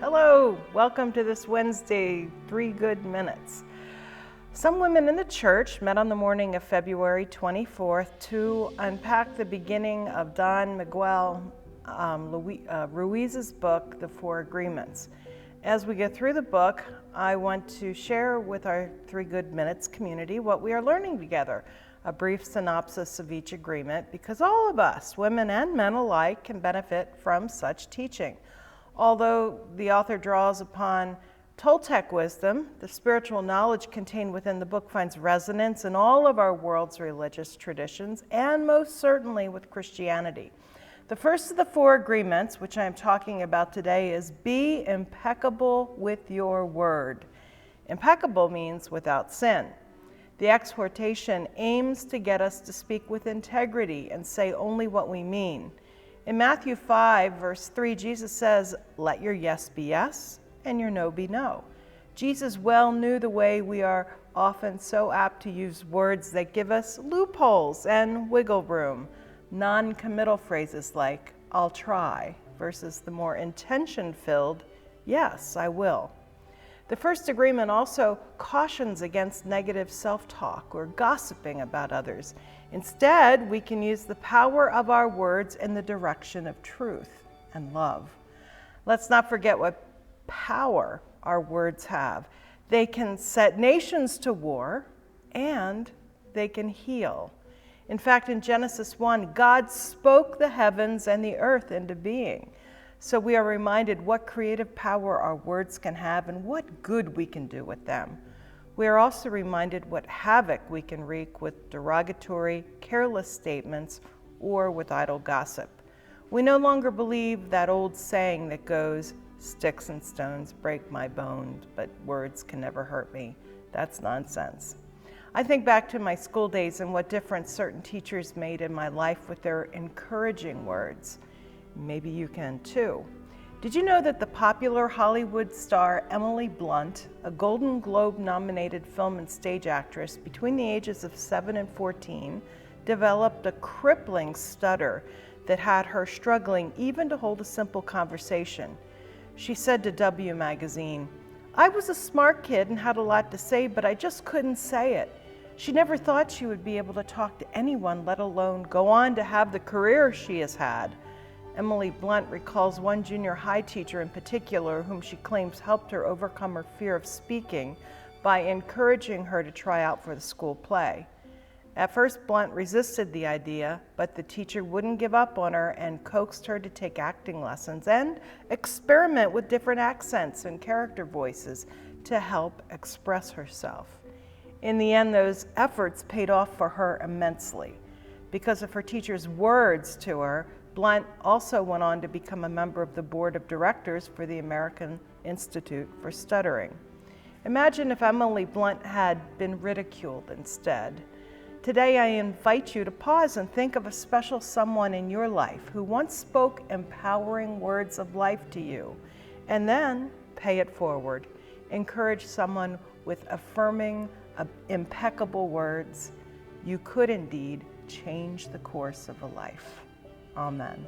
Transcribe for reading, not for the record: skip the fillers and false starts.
Hello, welcome to this Wednesday, 3 Good Minutes. Some women in the church met on the morning of February 24th to unpack the beginning of Don Miguel Ruiz's book, The Four Agreements. As we get through the book, I want to share with our 3 Good Minutes community what we are learning together, a brief synopsis of each agreement, because all of us, women and men alike, can benefit from such teaching. Although the author draws upon Toltec wisdom, the spiritual knowledge contained within the book finds resonance in all of our world's religious traditions, and most certainly with Christianity. The first of the 4 agreements, which I am talking about today, is be impeccable with your word. Impeccable means without sin. The exhortation aims to get us to speak with integrity and say only what we mean. In Matthew 5, verse 3, Jesus says, "Let your yes be yes and your no be no." Jesus well knew the way we are often so apt to use words that give us loopholes and wiggle room, non-committal phrases like, "I'll try," versus the more intention-filled, "Yes, I will." The first agreement also cautions against negative self-talk or gossiping about others. Instead, we can use the power of our words in the direction of truth and love. Let's not forget what power our words have. They can set nations to war, and they can heal. In fact, in Genesis 1, God spoke the heavens and the earth into being. So we are reminded what creative power our words can have and what good we can do with them. We are also reminded what havoc we can wreak with derogatory, careless statements or with idle gossip. We no longer believe that old saying that goes, "Sticks and stones break my bones, but words can never hurt me." That's nonsense. I think back to my school days and what difference certain teachers made in my life with their encouraging words. Maybe you can too. Did you know that the popular Hollywood star Emily Blunt, a Golden Globe-nominated film and stage actress between the ages of 7 and 14, developed a crippling stutter that had her struggling even to hold a simple conversation? She said to W Magazine, "I was a smart kid and had a lot to say, but I just couldn't say it." She never thought she would be able to talk to anyone, let alone go on to have the career she has had. Emily Blunt recalls one junior high teacher in particular whom she claims helped her overcome her fear of speaking by encouraging her to try out for the school play. At first, Blunt resisted the idea, but the teacher wouldn't give up on her and coaxed her to take acting lessons and experiment with different accents and character voices to help express herself. In the end, those efforts paid off for her immensely. Because of her teacher's words to her, Blunt also went on to become a member of the board of directors for the American Institute for Stuttering. Imagine if Emily Blunt had been ridiculed instead. Today, I invite you to pause and think of a special someone in your life who once spoke empowering words of life to you, and then pay it forward. Encourage someone with affirming, impeccable words. You could indeed change the course of a life. Amen.